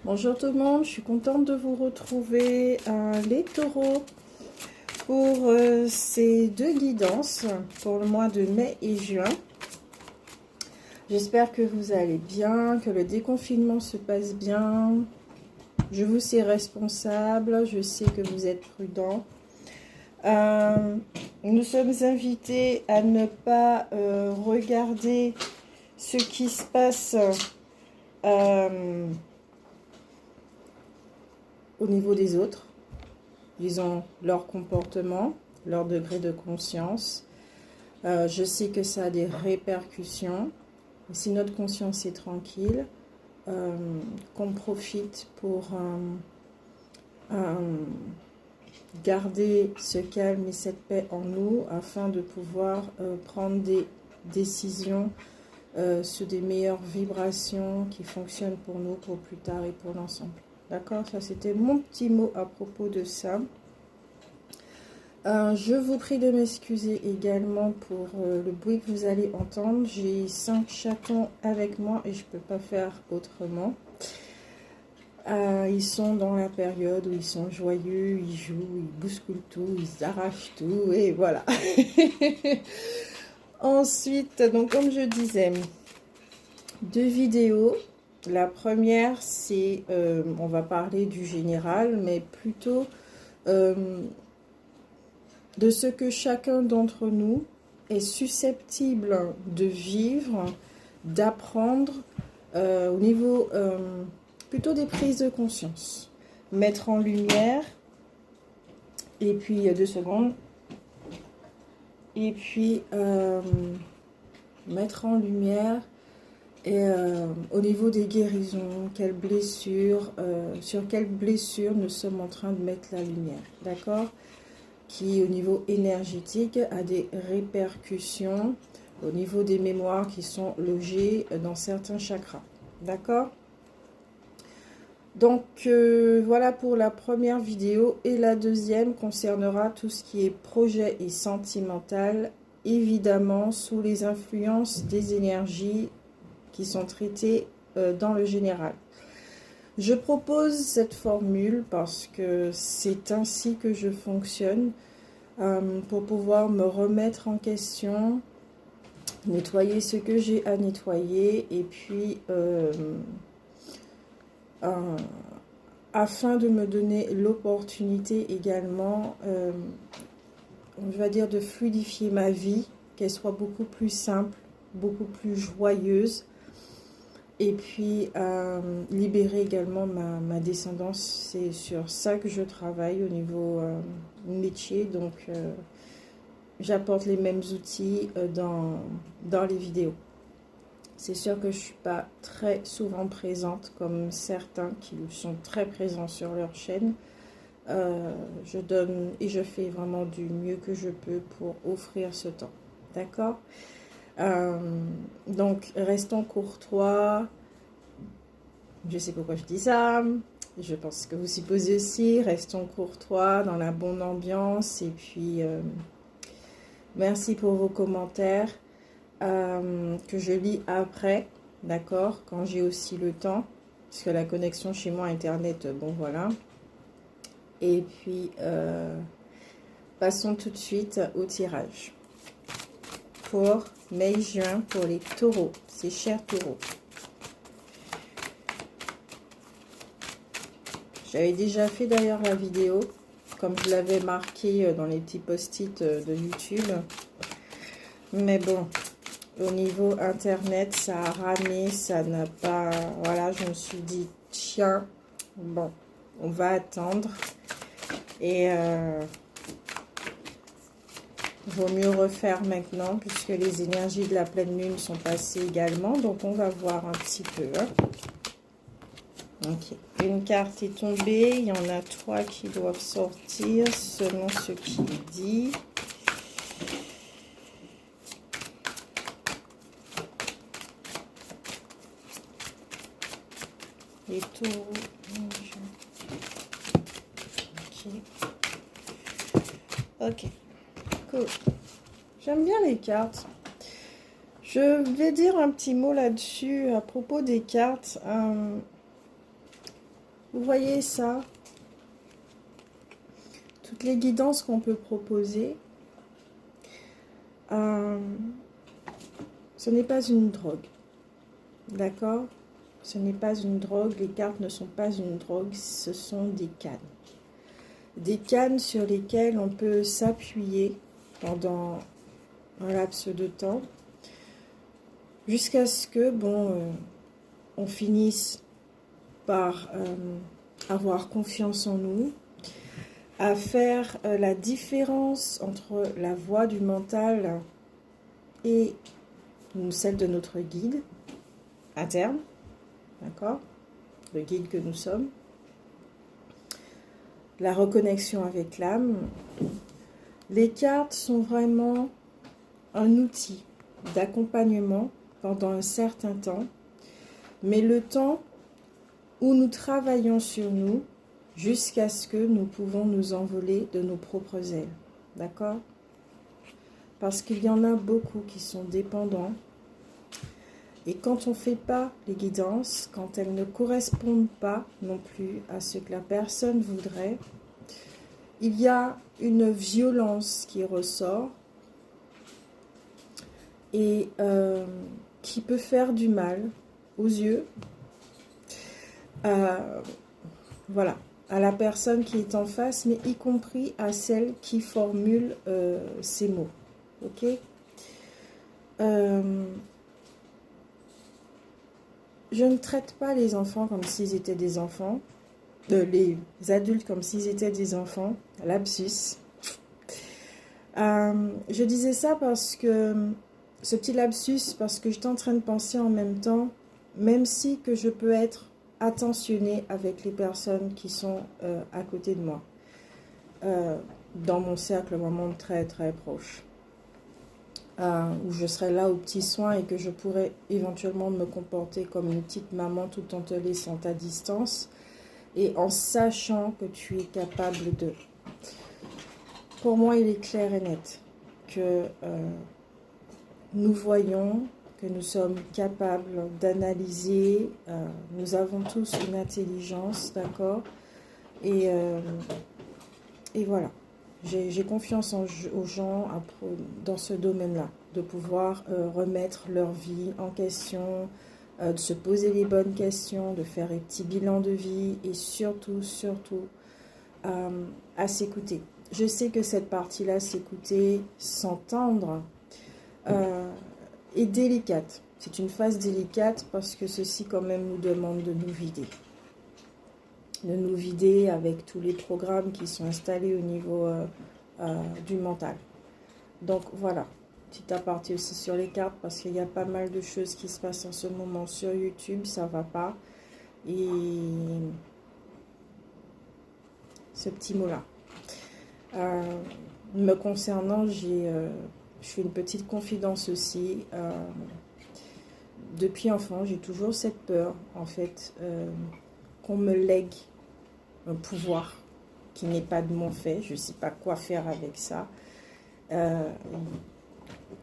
Bonjour tout le monde, je suis contente de vous retrouver les taureaux pour ces deux guidances pour le mois de mai et juin. J'espère que vous allez bien, que le déconfinement se passe bien. Je vous sais responsable, je sais que vous êtes prudents. Nous sommes invités à ne pas regarder ce qui se passe au niveau des autres, disons leur comportement, leur degré de conscience. Je sais que ça a des répercussions. Si notre conscience est tranquille, qu'on profite pour garder ce calme et cette paix en nous afin de pouvoir prendre des décisions sur des meilleures vibrations qui fonctionnent pour nous, pour plus tard et pour l'ensemble. D'accord? Ça, c'était mon petit mot à propos de ça. Je vous prie de m'excuser également pour le bruit que vous allez entendre. J'ai 5 chatons avec moi et je ne peux pas faire autrement. Ils sont dans la période où ils sont joyeux, ils jouent, ils bousculent tout, ils arrachent tout et voilà. Ensuite, donc comme je disais, 2 vidéos. La première, c'est, on va parler du général, mais plutôt de ce que chacun d'entre nous est susceptible de vivre, d'apprendre au niveau plutôt des prises de conscience. Mettre en lumière, et puis 2 secondes, et puis mettre en lumière et au niveau des guérisons, quelles blessures, sur quelles blessures nous sommes en train de mettre la lumière, d'accord? Qui au niveau énergétique a des répercussions au niveau des mémoires qui sont logées dans certains chakras, d'accord? Donc voilà pour la première vidéo, et la deuxième concernera tout ce qui est projet et sentimental, évidemment sous les influences des énergies qui sont traitées dans le général. Je propose cette formule parce que c'est ainsi que je fonctionne, pour pouvoir me remettre en question, nettoyer ce que j'ai à nettoyer, et puis afin de me donner l'opportunité également, on va dire, de fluidifier ma vie, qu'elle soit beaucoup plus simple, beaucoup plus joyeuse, et puis libérer également ma descendance. C'est sur ça que je travaille au niveau métier, donc j'apporte les mêmes outils dans les vidéos. C'est sûr que je ne suis pas très souvent présente comme certains qui sont très présents sur leur chaîne. Je donne et je fais vraiment du mieux que je peux pour offrir ce temps. D'accord? Donc, restons courtois. Je sais pourquoi je dis ça. Je pense que vous supposez aussi. Restons courtois, dans la bonne ambiance. Et puis, merci pour vos commentaires que je lis après. D'accord? Quand j'ai aussi le temps. Parce que la connexion chez moi, Internet, bon voilà. Et puis, passons tout de suite au tirage. Pour mai-juin, pour les taureaux, ces chers taureaux. J'avais déjà fait d'ailleurs la vidéo, comme je l'avais marqué dans les petits post-it de YouTube. Mais bon, au niveau internet, ça a ramé, ça n'a pas... Voilà, je me suis dit, tiens, bon, on va attendre. Et vaut mieux refaire maintenant, puisque les énergies de la pleine lune sont passées également. Donc, on va voir un petit peu. Hein. Ok, une carte est tombée. Il y en a 3 qui doivent sortir, selon ce qu'il dit. Les taureaux. Ok, cool. J'aime bien les cartes. Je vais dire un petit mot là-dessus à propos des cartes. Vous voyez ça? Toutes les guidances qu'on peut proposer, ce n'est pas une drogue. D'accord? Ce n'est pas une drogue. Les cartes ne sont pas une drogue. Ce sont des cannes. Des cannes sur lesquelles on peut s'appuyer pendant un laps de temps jusqu'à ce que, on finisse par avoir confiance en nous, à faire la différence entre la voix du mental et celle de notre guide interne, d'accord, le guide que nous sommes, la reconnexion avec l'âme. Les cartes sont vraiment un outil d'accompagnement pendant un certain temps, mais le temps où nous travaillons sur nous jusqu'à ce que nous pouvons nous envoler de nos propres ailes, d'accord? Parce qu'il y en a beaucoup qui sont dépendants. Et quand on ne fait pas les guidances, quand elles ne correspondent pas non plus à ce que la personne voudrait, il y a une violence qui ressort et qui peut faire du mal aux yeux, voilà, à la personne qui est en face, mais y compris à celle qui formule ces mots. Ok? Je ne traite pas les enfants comme s'ils étaient des enfants, les adultes comme s'ils étaient des enfants, lapsus. Je disais ça parce que, ce petit lapsus, parce que j'étais en train de penser en même temps, même si que je peux être attentionnée avec les personnes qui sont à côté de moi, dans mon cercle vraiment très très proche. Où je serai là aux petits soins et que je pourrais éventuellement me comporter comme une petite maman tout en te laissant à distance et en sachant que tu es capable de. Pour moi, il est clair et net que nous voyons, que nous sommes capables d'analyser, nous avons tous une intelligence, d'accord, et voilà. J'ai confiance aux gens dans ce domaine-là, de pouvoir remettre leur vie en question, de se poser les bonnes questions, de faire les petits bilans de vie et surtout, surtout, à s'écouter. Je sais que cette partie-là, s'écouter, s'entendre, est délicate. C'est une phase délicate parce que ceci quand même nous demande de nous vider. De nous vider avec tous les programmes qui sont installés au niveau du mental. Donc voilà, petit aparté aussi sur les cartes parce qu'il y a pas mal de choses qui se passent en ce moment sur YouTube, ça va pas. Et ce petit mot-là. Me concernant, je fais une petite confidence aussi. Depuis enfant, j'ai toujours cette peur, en fait, qu'on me lègue un pouvoir qui n'est pas de mon fait. Je ne sais pas quoi faire avec ça. Il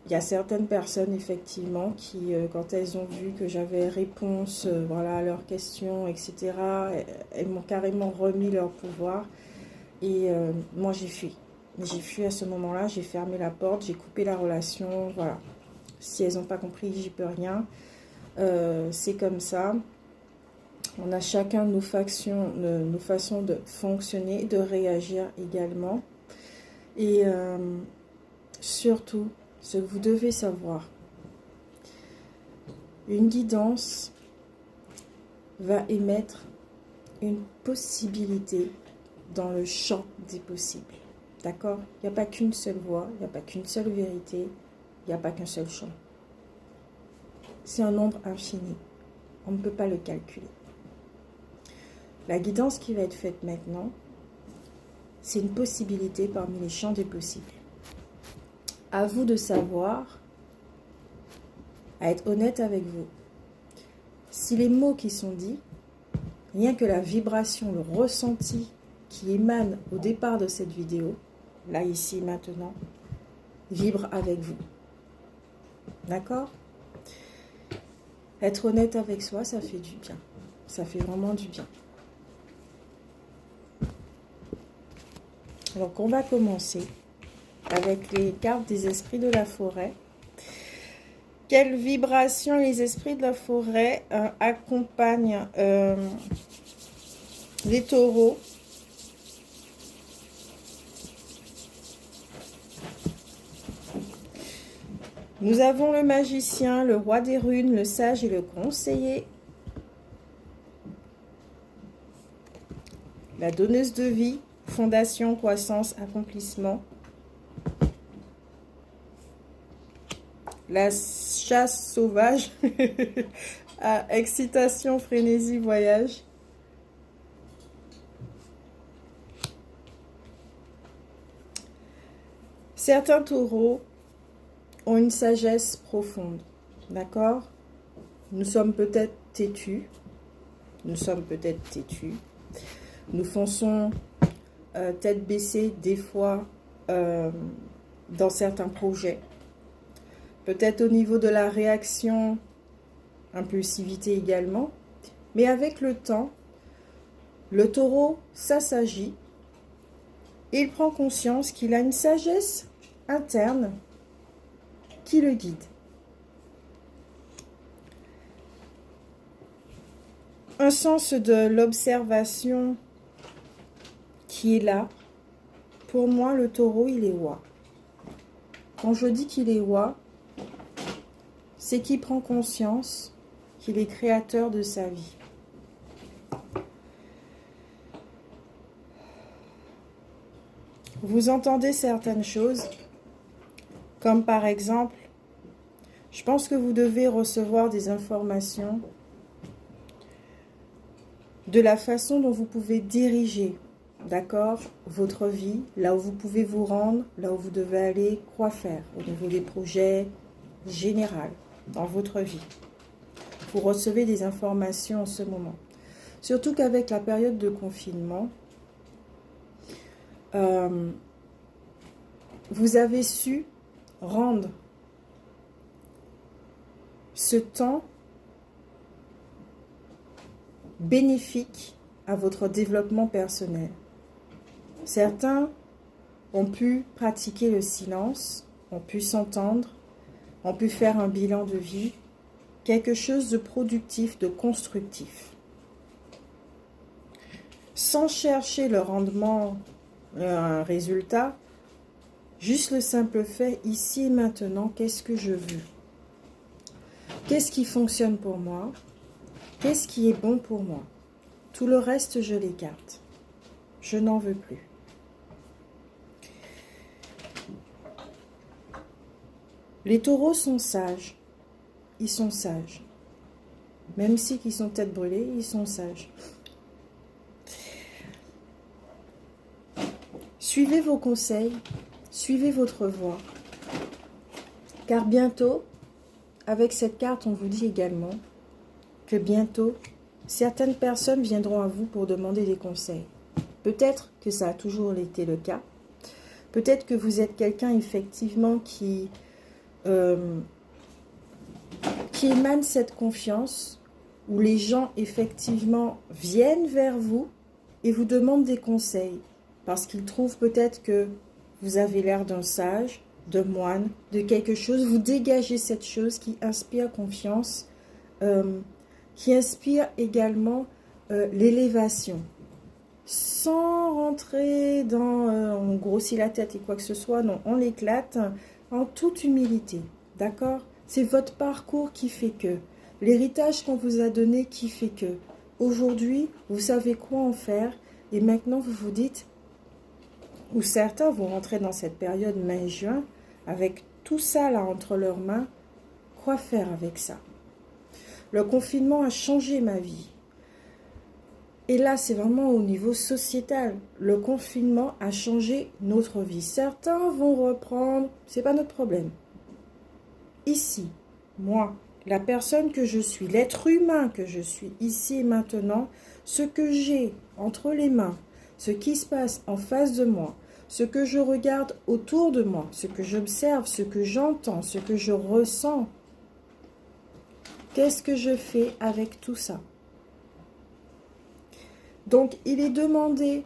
y a certaines personnes, effectivement, qui, quand elles ont vu que j'avais réponse voilà, à leurs questions, etc., elles m'ont carrément remis leur pouvoir. Et moi, j'ai fui. J'ai fui à ce moment-là, j'ai fermé la porte, j'ai coupé la relation, voilà. Si elles n'ont pas compris, j'y peux rien. C'est comme ça. On a chacun nos façons de fonctionner, de réagir également. Et surtout, ce que vous devez savoir, une guidance va émettre une possibilité dans le champ des possibles. D'accord? Il n'y a pas qu'une seule voie, il n'y a pas qu'une seule vérité, il n'y a pas qu'un seul champ. C'est un nombre infini. On ne peut pas le calculer. La guidance qui va être faite maintenant, c'est une possibilité parmi les champs des possibles. À vous de savoir, à être honnête avec vous. Si les mots qui sont dits, rien que la vibration, le ressenti qui émane au départ de cette vidéo, là, ici, maintenant, vibre avec vous. D'accord? Être honnête avec soi, ça fait du bien. Ça fait vraiment du bien. Donc, on va commencer avec les cartes des esprits de la forêt. Quelle vibration les esprits de la forêt accompagnent les taureaux? Nous avons le magicien, le roi des runes, le sage et le conseiller. La donneuse de vie, fondation, croissance, accomplissement. La chasse sauvage, excitation, frénésie, voyage. Certains taureaux ont une sagesse profonde, d'accord? Nous sommes peut-être têtus, nous fonçons tête baissée des fois dans certains projets. Peut-être au niveau de la réaction, impulsivité également. Mais avec le temps, le taureau s'assagit et il prend conscience qu'il a une sagesse interne qui le guide. Un sens de l'observation qui est là. Pour moi, le taureau, il est roi. Quand je dis qu'il est roi, c'est qu'il prend conscience qu'il est créateur de sa vie. Vous entendez certaines choses, comme par exemple, je pense que vous devez recevoir des informations de la façon dont vous pouvez diriger, d'accord, votre vie, là où vous pouvez vous rendre, là où vous devez aller, quoi faire, au niveau des projets généraux dans votre vie. Vous recevez des informations en ce moment. Surtout qu'avec la période de confinement, vous avez su rendre ce temps bénéfique à votre développement personnel. Certains ont pu pratiquer le silence, ont pu s'entendre, ont pu faire un bilan de vie, quelque chose de productif, de constructif. Sans chercher le rendement, un résultat, juste le simple fait, ici et maintenant, qu'est-ce que je veux? Qu'est-ce qui fonctionne pour moi? Qu'est-ce qui est bon pour moi? Tout le reste, je l'écarte. Je n'en veux plus. Les taureaux sont sages. Ils sont sages. Même si ils sont tête brûlée, ils sont sages. Suivez vos conseils, suivez votre voie. Car bientôt, avec cette carte, on vous dit également que bientôt, certaines personnes viendront à vous pour demander des conseils. Peut-être que ça a toujours été le cas. Peut-être que vous êtes quelqu'un effectivement qui émane cette confiance, où les gens effectivement viennent vers vous et vous demandent des conseils. Parce qu'ils trouvent peut-être que vous avez l'air d'un sage, de moine, de quelque chose. Vous dégagez cette chose qui inspire confiance, qui inspire également l'élévation. Sans rentrer dans on grossit la tête et quoi que ce soit, non, on l'éclate en toute humilité, d'accord? C'est votre parcours qui fait que, l'héritage qu'on vous a donné qui fait que, aujourd'hui, vous savez quoi en faire et maintenant vous vous dites, ou certains vont rentrer dans cette période mai-juin avec tout ça là entre leurs mains, quoi faire avec ça? Le confinement a changé ma vie. Et là, c'est vraiment au niveau sociétal. Le confinement a changé notre vie. Certains vont reprendre, c'est pas notre problème. Ici, moi, la personne que je suis, l'être humain que je suis, ici et maintenant, ce que j'ai entre les mains, ce qui se passe en face de moi, ce que je regarde autour de moi, ce que j'observe, ce que j'entends, ce que je ressens. Qu'est-ce que je fais avec tout ça? Donc, il est demandé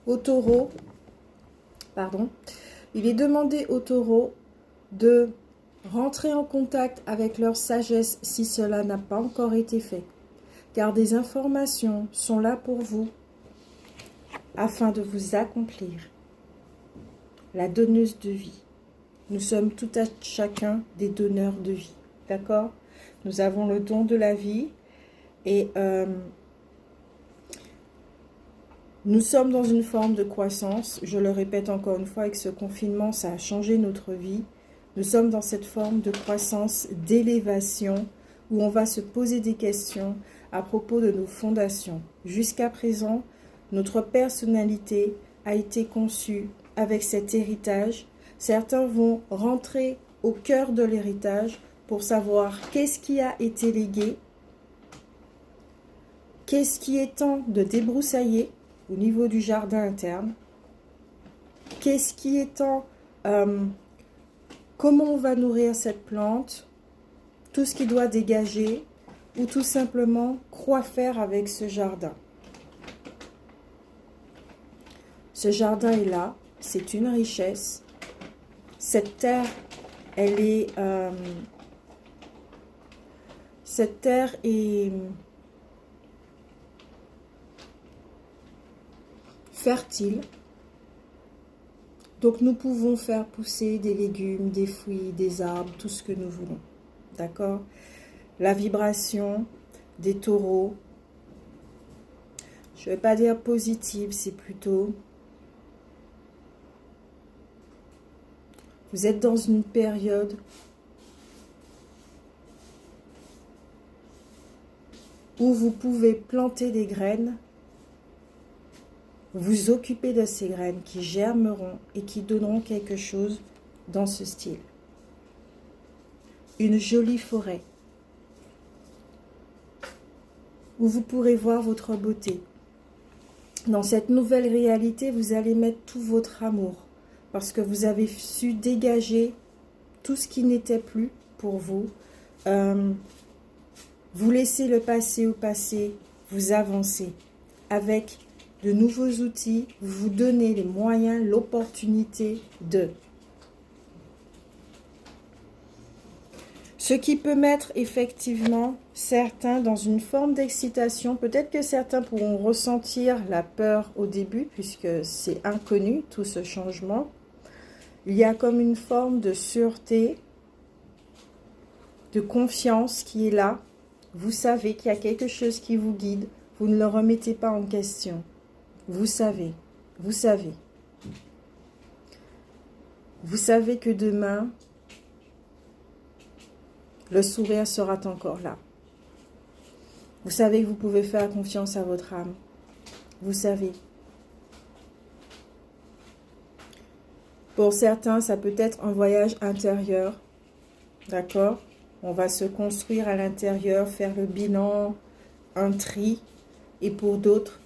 au taureau pardon, il est demandé aux taureaux de rentrer en contact avec leur sagesse si cela n'a pas encore été fait. Car des informations sont là pour vous afin de vous accomplir. La donneuse de vie. Nous sommes tout à chacun des donneurs de vie. D'accord? Nous avons le don de la vie et nous sommes dans une forme de croissance. Je le répète encore une fois, avec ce confinement, ça a changé notre vie. Nous sommes dans cette forme de croissance, d'élévation, où on va se poser des questions à propos de nos fondations. Jusqu'à présent, notre personnalité a été conçue avec cet héritage. Certains vont rentrer au cœur de l'héritage pour savoir qu'est-ce qui a été légué, qu'est-ce qui est temps de débroussailler au niveau du jardin interne, qu'est-ce qui est temps, comment on va nourrir cette plante, tout ce qui doit dégager, ou tout simplement quoi faire avec ce jardin. Ce jardin est là, c'est une richesse. Cette terre, elle est... cette terre est fertile. Donc nous pouvons faire pousser des légumes, des fruits, des arbres, tout ce que nous voulons. D'accord? La vibration des taureaux, je ne vais pas dire positive, c'est plutôt... Vous êtes dans une période où vous pouvez planter des graines, vous occuper de ces graines qui germeront et qui donneront quelque chose dans ce style. Une jolie forêt où vous pourrez voir votre beauté. Dans cette nouvelle réalité, vous allez mettre tout votre amour parce que vous avez su dégager tout ce qui n'était plus pour vous. Vous laissez le passé au passé, vous avancez avec de nouveaux outils, vous vous donnez les moyens, l'opportunité de. Ce qui peut mettre effectivement certains dans une forme d'excitation. Peut-être que certains pourront ressentir la peur au début puisque c'est inconnu tout ce changement. Il y a comme une forme de sûreté, de confiance qui est là. Vous savez qu'il y a quelque chose qui vous guide. Vous ne le remettez pas en question. Vous savez, vous savez. Vous savez que demain, le sourire sera encore là. Vous savez que vous pouvez faire confiance à votre âme. Vous savez. Pour certains, ça peut être un voyage intérieur. D'accord? On va se construire à l'intérieur, faire le bilan, un tri. Et pour d'autres,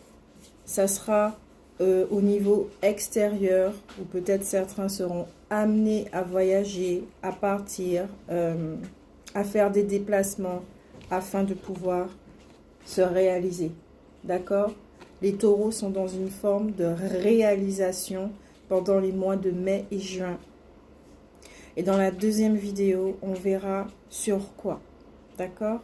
ça sera au niveau extérieur, où peut-être certains seront amenés à voyager, à partir, à faire des déplacements afin de pouvoir se réaliser. D'accord? Les taureaux sont dans une forme de réalisation pendant les mois de mai et juin. Et dans la deuxième vidéo, on verra sur quoi. D'accord?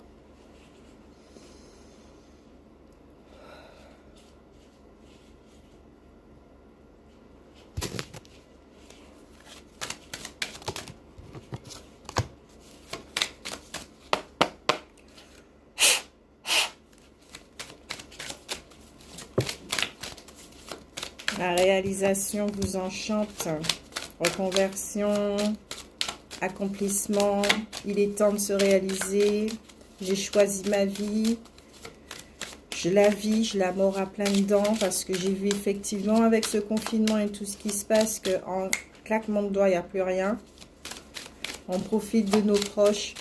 La réalisation vous enchante. Reconversion, accomplissement. Il est temps de se réaliser. J'ai choisi ma vie. Je la vis, je la mords à pleines dents parce que j'ai vu effectivement avec ce confinement et tout ce qui se passe qu'en claquement de doigts, il n'y a plus rien. On profite de nos proches.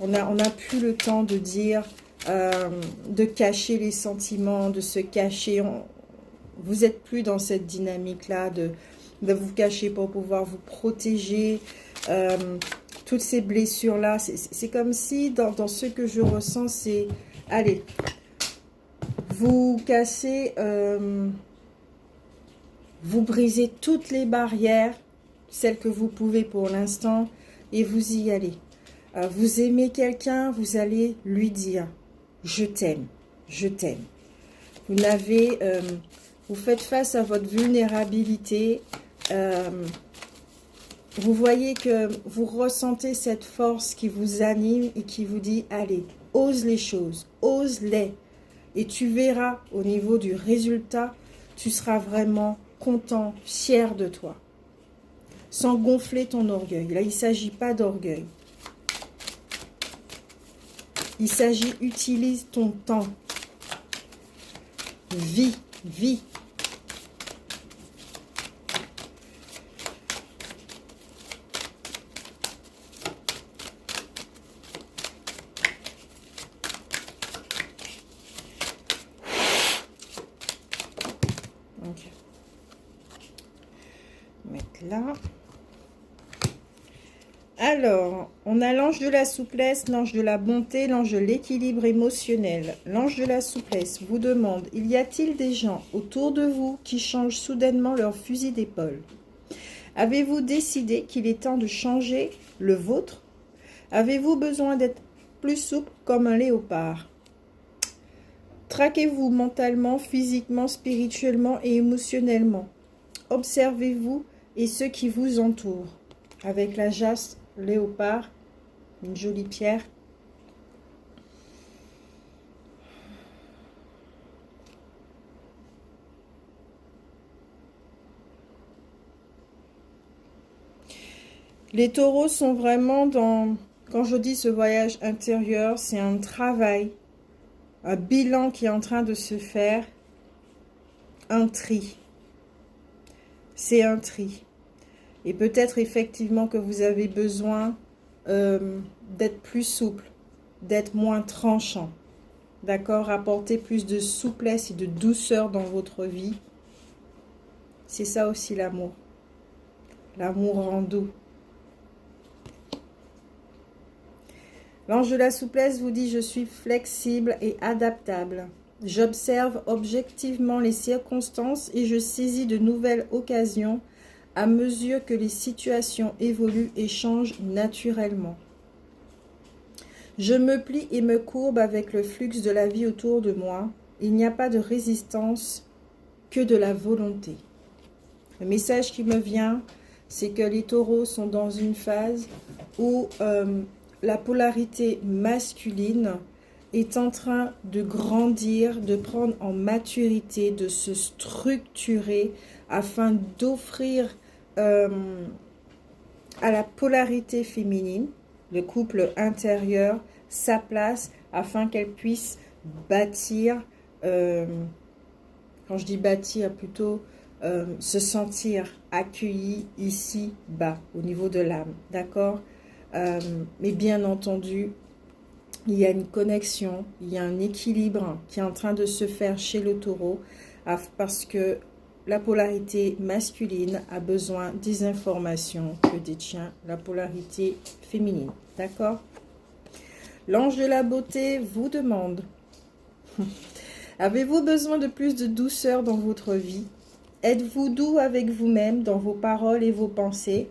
On n'a plus le temps de dire, de cacher les sentiments, de se cacher. Vous n'êtes plus dans cette dynamique-là de vous cacher pour pouvoir vous protéger. Toutes ces blessures-là, c'est comme si dans ce que je ressens, c'est... Allez, vous cassez Vous brisez toutes les barrières, celles que vous pouvez pour l'instant, et vous y allez. Vous aimez quelqu'un, vous allez lui dire « Je t'aime, je t'aime ». Vous faites face à votre vulnérabilité. Vous voyez que vous ressentez cette force qui vous anime et qui vous dit « Allez, ose les choses, ose-les ». Et tu verras au niveau du résultat, tu seras vraiment content, fier de toi. Sans gonfler ton orgueil. Là, il ne s'agit pas d'orgueil. Il s'agit, utilise ton temps. Vis, vis. Ok. Mettre là. Alors, on a l'ange de la souplesse, l'ange de la bonté, l'ange de l'équilibre émotionnel. L'ange de la souplesse vous demande, y a-t-il des gens autour de vous qui changent soudainement leur fusil d'épaule? Avez-vous décidé qu'il est temps de changer le vôtre? Avez-vous besoin d'être plus souple comme un léopard? Traquez-vous mentalement, physiquement, spirituellement et émotionnellement. Observez-vous et ceux qui vous entourent. Avec la jaspe léopard, une jolie pierre. Les taureaux sont vraiment dans, quand je dis ce voyage intérieur, c'est un travail, un bilan qui est en train de se faire, un tri. C'est un tri. Et peut-être effectivement que vous avez besoin d'être plus souple, d'être moins tranchant. D'accord? Apporter plus de souplesse et de douceur dans votre vie. C'est ça aussi l'amour. L'amour rend doux. L'ange de la souplesse vous dit « Je suis flexible et adaptable. J'observe objectivement les circonstances et je saisis de nouvelles occasions à mesure que les situations évoluent et changent naturellement. Je me plie et me courbe avec le flux de la vie autour de moi. Il n'y a pas de résistance que de la volonté. » Le message qui me vient, c'est que les taureaux sont dans une phase où la polarité masculine est en train de grandir, de prendre en maturité, de se structurer afin d'offrir à la polarité féminine, le couple intérieur, sa place afin qu'elle puisse bâtir, quand je dis bâtir, plutôt se sentir accueillie ici bas, au niveau de l'âme, d'accord? Mais bien entendu, il y a une connexion, il y a un équilibre qui est en train de se faire chez le taureau parce que la polarité masculine a besoin des informations que détient la polarité féminine. D'accord? L'ange de la beauté vous demande, avez-vous besoin de plus de douceur dans votre vie? Êtes-vous doux avec vous-même dans vos paroles et vos pensées?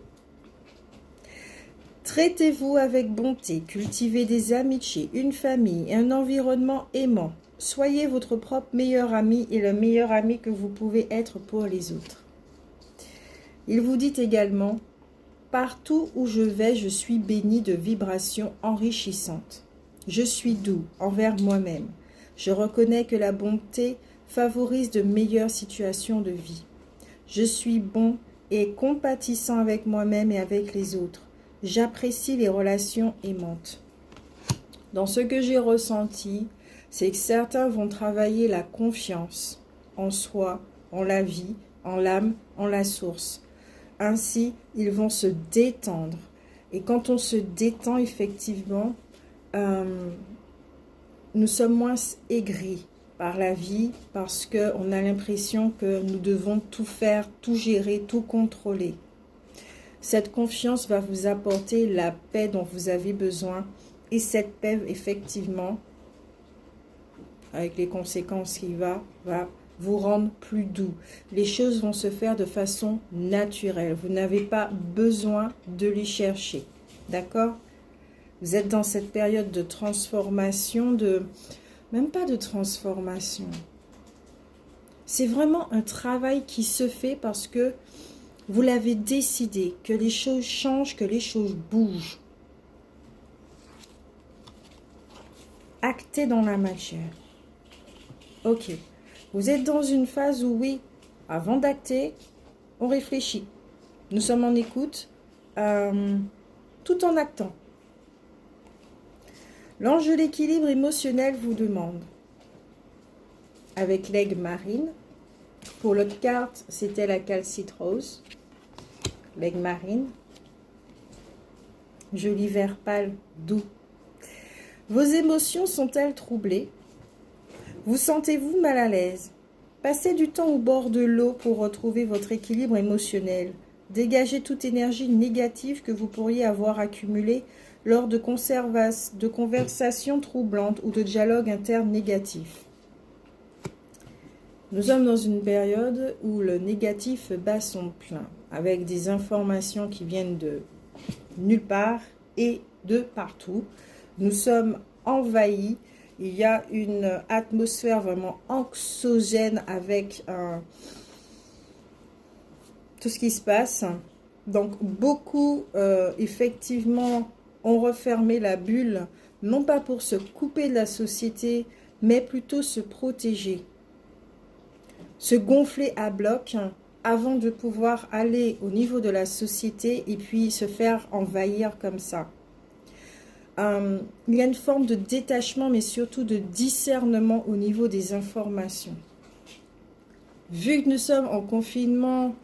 Traitez-vous avec bonté, cultivez des amitiés, une famille et un environnement aimant. Soyez votre propre meilleur ami et le meilleur ami que vous pouvez être pour les autres. Il vous dit également, partout où je vais, je suis béni de vibrations enrichissantes. Je suis doux envers moi-même. Je reconnais que la bonté favorise de meilleures situations de vie. Je suis bon et compatissant avec moi-même et avec les autres. J'apprécie les relations aimantes. Dans ce que j'ai ressenti, c'est que certains vont travailler la confiance en soi, en la vie, en l'âme, en la source. Ainsi, ils vont se détendre. Et quand on se détend, effectivement, nous sommes moins aigris par la vie parce qu'on a l'impression que nous devons tout faire, tout gérer, tout contrôler. Cette confiance va vous apporter la paix dont vous avez besoin. Et cette paix, effectivement, avec les conséquences qui va vous rendre plus doux. Les choses vont se faire de façon naturelle. Vous n'avez pas besoin de les chercher. D'accord? Vous êtes dans cette période de transformation, même pas de transformation. C'est vraiment un travail qui se fait parce que vous l'avez décidé, que les choses changent, que les choses bougent. Acté dans la matière. Ok. Vous êtes dans une phase où, oui, avant d'acter, on réfléchit. Nous sommes en écoute, tout en actant. L'ange de l'équilibre émotionnel vous demande, avec l'aigle marine, pour l'autre carte, c'était la calcite rose, l'aigle marine, joli vert pâle, doux. Vos émotions sont-elles troublées? Vous sentez-vous mal à l'aise? Passez du temps au bord de l'eau pour retrouver votre équilibre émotionnel. Dégagez toute énergie négative que vous pourriez avoir accumulée lors de conversations troublantes ou de dialogues internes négatifs. Nous sommes dans une période où le négatif bat son plein, avec des informations qui viennent de nulle part et de partout. Nous sommes envahis. Il y a une atmosphère vraiment anxiogène avec tout ce qui se passe. Donc, beaucoup, effectivement, ont refermé la bulle, non pas pour se couper de la société, mais plutôt se protéger. Se gonfler à bloc avant de pouvoir aller au niveau de la société et puis se faire envahir comme ça. Il y a une forme de détachement, mais surtout de discernement au niveau des informations. Vu que nous sommes en confinement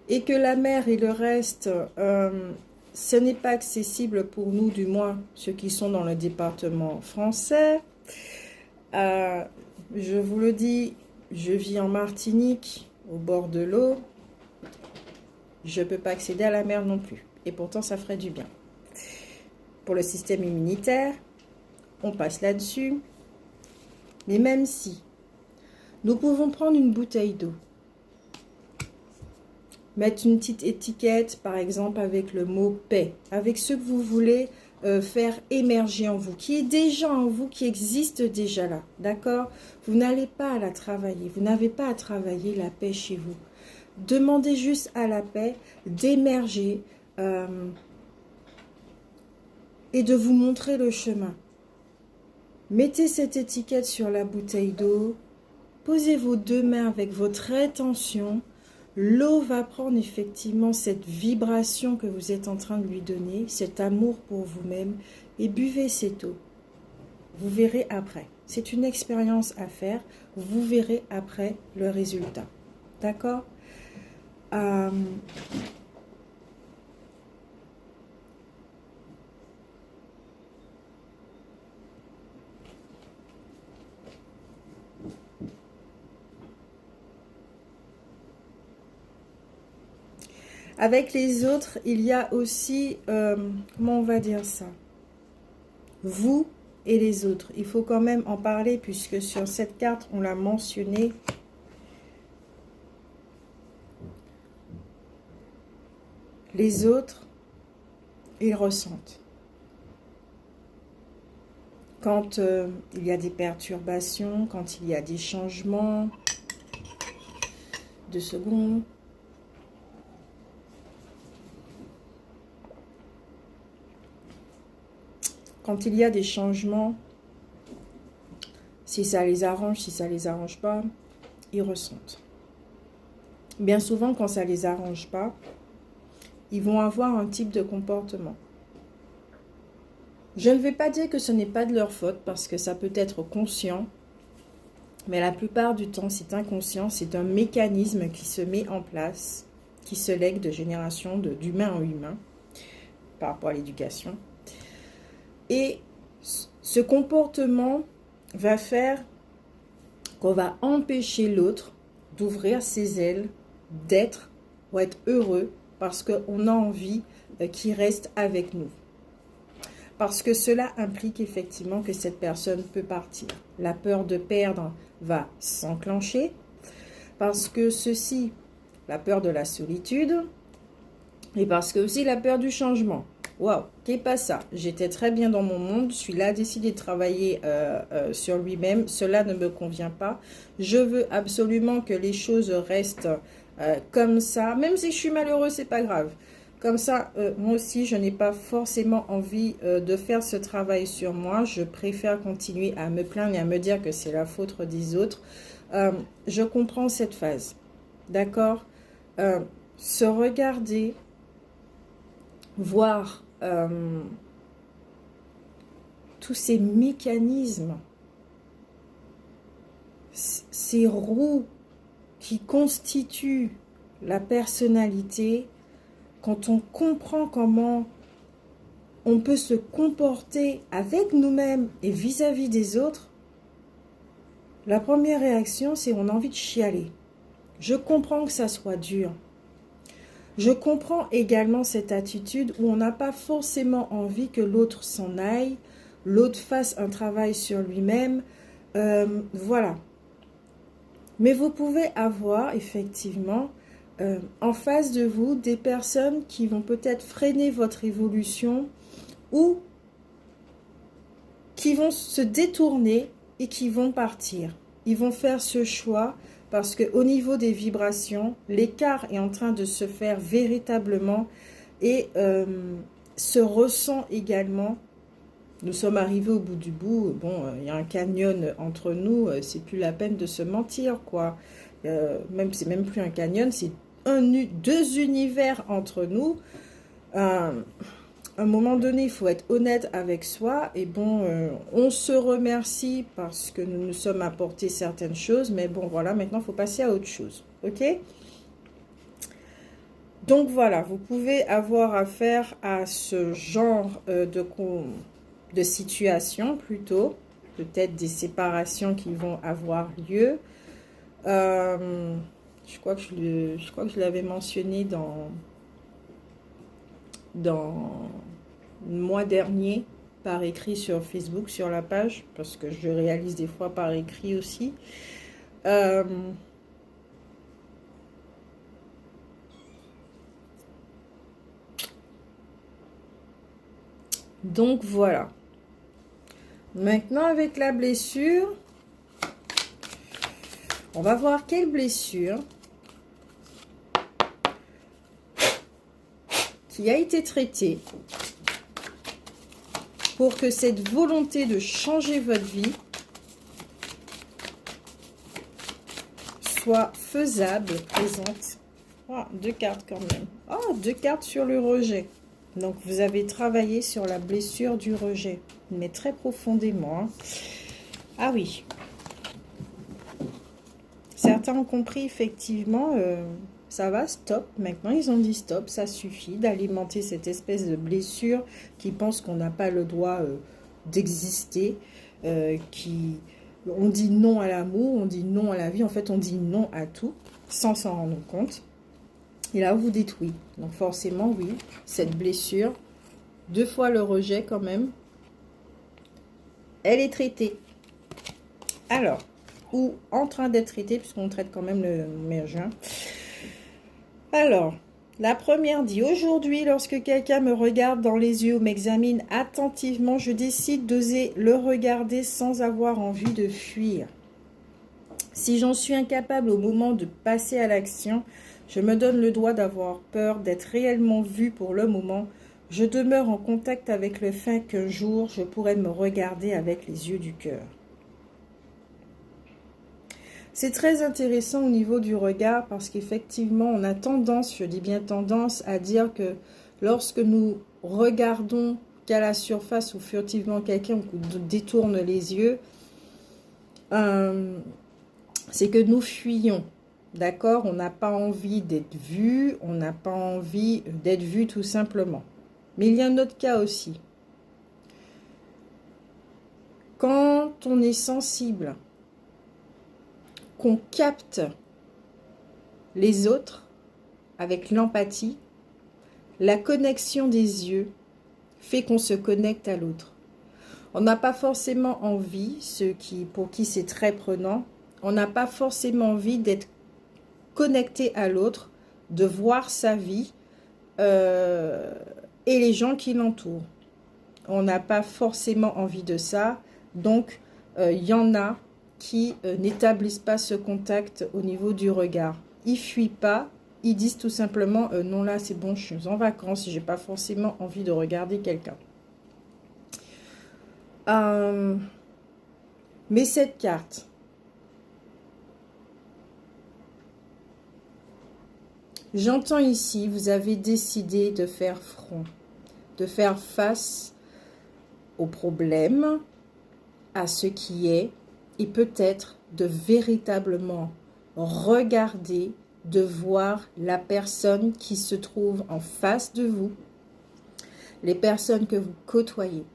et que la mer et le reste, ce n'est pas accessible pour nous, du moins ceux qui sont dans le département français. Je vous le dis, je vis en Martinique, au bord de l'eau. Je ne peux pas accéder à la mer non plus. Et pourtant, ça ferait du bien. Pour le système immunitaire, on passe là-dessus. Mais même si nous pouvons prendre une bouteille d'eau, mettre une petite étiquette, par exemple avec le mot paix, avec ce que vous voulez faire émerger en vous, qui est déjà en vous, qui existe déjà là, d'accord? Vous n'allez pas à la travailler, vous n'avez pas à travailler la paix chez vous. Demandez juste à la paix d'émerger et de vous montrer le chemin. Mettez cette étiquette sur la bouteille d'eau, posez vos deux mains avec votre intention. L'eau va prendre effectivement cette vibration que vous êtes en train de lui donner, cet amour pour vous-même, et buvez cette eau. Vous verrez après. C'est une expérience à faire. Vous verrez après le résultat. D'accord? Avec les autres, il y a aussi, comment on va dire ça? Vous et les autres. Il faut quand même en parler puisque sur cette carte, on l'a mentionné. Les autres, ils ressentent. Quand il y a des perturbations, quand il y a des changements, 2 secondes. Quand il y a des changements, si ça les arrange, si ça les arrange pas, ils ressentent. Bien souvent, quand ça les arrange pas, ils vont avoir un type de comportement. Je ne vais pas dire que ce n'est pas de leur faute parce que ça peut être conscient, mais la plupart du temps, c'est inconscient, c'est un mécanisme qui se met en place, qui se lègue de génération d'humain en humain par rapport à l'éducation. Et ce comportement va faire qu'on va empêcher l'autre d'ouvrir ses ailes, d'être ou être heureux parce qu'on a envie qu'il reste avec nous. parce que cela implique effectivement que cette personne peut partir. La peur de perdre va s'enclencher parce que ceci, la peur de la solitude, et parce que aussi la peur du changement. Waouh, qu'est pas ça? J'étais très bien dans mon monde, celui-là a décidé de travailler sur lui-même, cela ne me convient pas. Je veux absolument que les choses restent comme ça, même si je suis malheureuse, c'est pas grave. Comme ça, moi aussi, je n'ai pas forcément envie de faire ce travail sur moi. Je préfère continuer à me plaindre et à me dire que c'est la faute des autres. Je comprends cette phase, d'accord? Se regarder, voir tous ces mécanismes, ces roues qui constituent la personnalité, quand on comprend comment on peut se comporter avec nous-mêmes et vis-à-vis des autres, la première réaction, c'est on a envie de chialer. Je comprends que ça soit dur. Je comprends également cette attitude où on n'a pas forcément envie que l'autre s'en aille, l'autre fasse un travail sur lui-même, voilà. Mais vous pouvez avoir effectivement en face de vous des personnes qui vont peut-être freiner votre évolution ou qui vont se détourner et qui vont partir. Ils vont faire ce choix parce qu'au niveau des vibrations, l'écart est en train de se faire véritablement et se ressent également. Nous sommes arrivés au bout du bout. Bon, il y a un canyon entre nous, c'est plus la peine de se mentir, quoi. Même c'est même plus un canyon, c'est deux univers entre nous. À un moment donné, il faut être honnête avec soi. Et bon, on se remercie parce que nous nous sommes apportés certaines choses. Mais bon, voilà, maintenant, il faut passer à autre chose. OK? Donc, voilà, vous pouvez avoir affaire à ce genre de situation, plutôt. Peut-être des séparations qui vont avoir lieu. Je crois que je l'avais mentionné dans le mois dernier par écrit sur Facebook, sur la page, parce que je réalise des fois par écrit aussi. Donc voilà. Maintenant avec la blessure, on va voir quelle blessure qui a été traitée pour que cette volonté de changer votre vie soit faisable, présente. Oh, 2 cartes quand même. Oh, 2 cartes sur le rejet. Donc, vous avez travaillé sur la blessure du rejet, mais très profondément. Hein. Ah oui. Certains ont compris effectivement, ça va, stop. Maintenant, ils ont dit stop, ça suffit d'alimenter cette espèce de blessure qui pense qu'on n'a pas le droit d'exister, on dit non à l'amour, on dit non à la vie. En fait, on dit non à tout, sans s'en rendre compte. Et là, vous dites oui. Donc, forcément, oui, cette blessure, 2 fois le rejet quand même, elle est traitée. Alors, ou en train d'être traitée, puisqu'on traite quand même le mai juin. Alors, la première dit, aujourd'hui, lorsque quelqu'un me regarde dans les yeux ou m'examine attentivement, je décide d'oser le regarder sans avoir envie de fuir. Si j'en suis incapable au moment de passer à l'action, je me donne le droit d'avoir peur d'être réellement vue pour le moment. Je demeure en contact avec le fait qu'un jour, je pourrais me regarder avec les yeux du cœur. C'est très intéressant au niveau du regard parce qu'effectivement, on a tendance, je dis bien tendance, à dire que lorsque nous regardons qu'à la surface ou furtivement quelqu'un ou détourne les yeux, c'est que nous fuyons. D'accord? On n'a pas envie d'être vu, on n'a pas envie d'être vu tout simplement. Mais il y a un autre cas aussi. Quand on est sensible, qu'on capte les autres avec l'empathie, la connexion des yeux, fait qu'on se connecte à l'autre. On n'a pas forcément envie, pour qui c'est très prenant, on n'a pas forcément envie d'être connecté à l'autre, de voir sa vie et les gens qui l'entourent. On n'a pas forcément envie de ça, donc il y en a qui n'établissent pas ce contact au niveau du regard. Ils fuient pas, ils disent tout simplement non là c'est bon, je suis en vacances, j'ai pas forcément envie de regarder quelqu'un. Mais cette carte, j'entends ici, vous avez décidé de faire front, de faire face aux problèmes, à ce qui est, et peut-être de véritablement regarder, de voir la personne qui se trouve en face de vous, les personnes que vous côtoyez.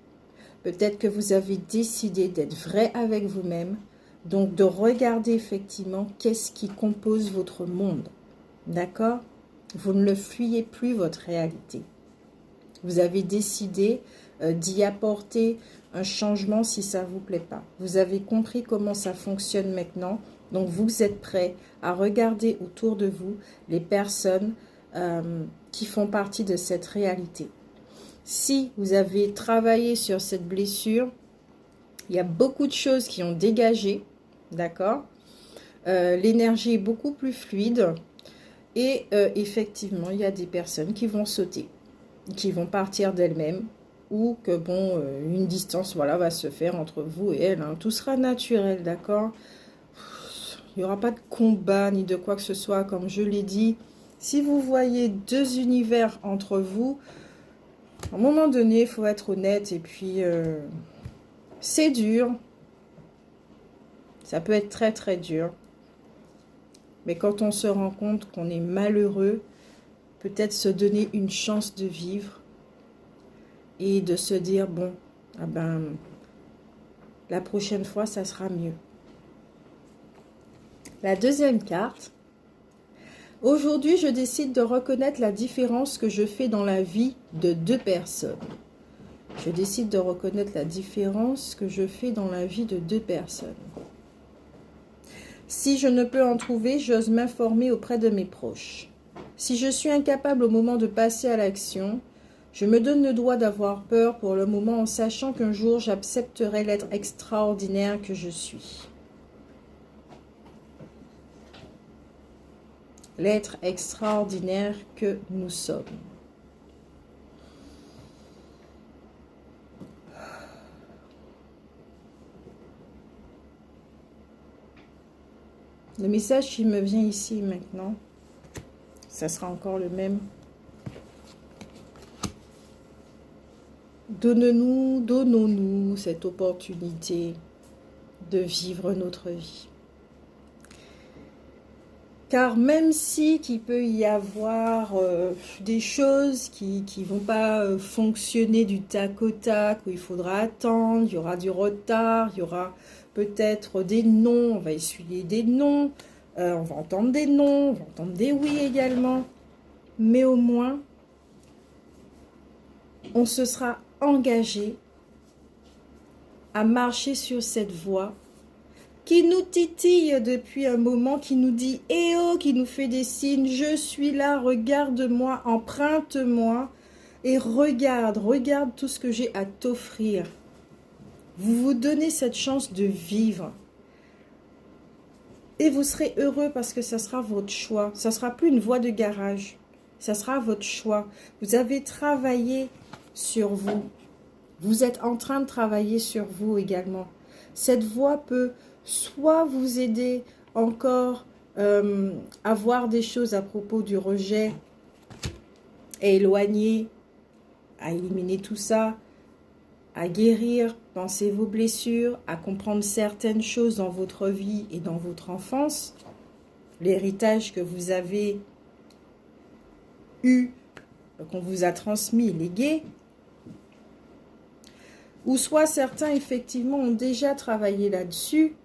Peut-être que vous avez décidé d'être vrai avec vous-même, donc de regarder effectivement qu'est-ce qui compose votre monde. D'accord? Vous ne le fuyez plus, votre réalité. Vous avez décidé d'y apporter un changement si ça ne vous plaît pas. Vous avez compris comment ça fonctionne maintenant. Donc, vous êtes prêt à regarder autour de vous les personnes qui font partie de cette réalité. Si vous avez travaillé sur cette blessure, il y a beaucoup de choses qui ont dégagé, d'accord? L'énergie est beaucoup plus fluide et effectivement, il y a des personnes qui vont sauter, qui vont partir d'elles-mêmes ou que, bon, une distance, voilà, va se faire entre vous et elles. Hein. Tout sera naturel, d'accord? Il n'y aura pas de combat ni de quoi que ce soit, comme je l'ai dit. Si vous voyez deux univers entre vous, à un moment donné, il faut être honnête et puis c'est dur. Ça peut être très très dur. Mais quand on se rend compte qu'on est malheureux, peut-être se donner une chance de vivre et de se dire, bon, ah ben, la prochaine fois, ça sera mieux. La deuxième carte. Aujourd'hui, je décide de reconnaître la différence que je fais dans la vie de deux personnes. Je décide de reconnaître la différence que je fais dans la vie de deux personnes. Si je ne peux en trouver, j'ose m'informer auprès de mes proches. Si je suis incapable au moment de passer à l'action, je me donne le droit d'avoir peur pour le moment en sachant qu'un jour j'accepterai l'être extraordinaire que je suis. L'être extraordinaire que nous sommes. Le message qui me vient ici maintenant, ça sera encore le même. Donnons-nous cette opportunité de vivre notre vie. Car même si qu'il peut y avoir des choses qui ne vont pas fonctionner du tac au tac, où il faudra attendre, il y aura du retard, il y aura peut-être des non, on va essuyer des non, on va entendre des non, on va entendre des oui également. Mais au moins, on se sera engagé à marcher sur cette voie qui nous titille depuis un moment, qui nous dit « Eh oh !» qui nous fait des signes « Je suis là, regarde-moi, emprunte-moi et regarde tout ce que j'ai à t'offrir. » Vous vous donnez cette chance de vivre. Et vous serez heureux parce que ça sera votre choix. Ça ne sera plus une voie de garage. Ça sera votre choix. Vous avez travaillé sur vous. Vous êtes en train de travailler sur vous également. Cette voie peut soit vous aider encore à voir des choses à propos du rejet, à éloigner, à éliminer tout ça, à guérir, penser vos blessures, à comprendre certaines choses dans votre vie et dans votre enfance, l'héritage que vous avez eu, qu'on vous a transmis, légué, ou soit certains effectivement ont déjà travaillé là-dessus.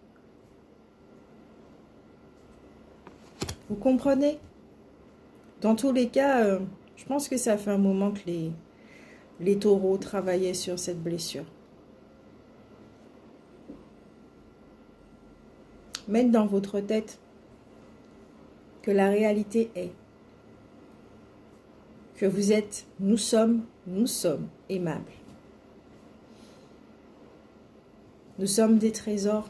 Vous comprenez? Dans tous les cas, je pense que ça fait un moment que les taureaux travaillaient sur cette blessure. Mettre dans votre tête que la réalité est que vous êtes, nous sommes aimables. Nous sommes des trésors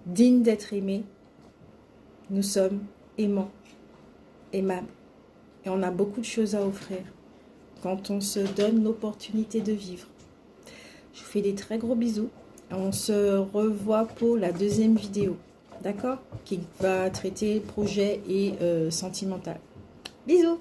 dignes d'être aimés. Nous sommes aimants, aimables. Et on a beaucoup de choses à offrir quand on se donne l'opportunité de vivre. Je vous fais des très gros bisous. On se revoit pour la deuxième vidéo, d'accord? Qui va traiter projet et sentimental. Bisous!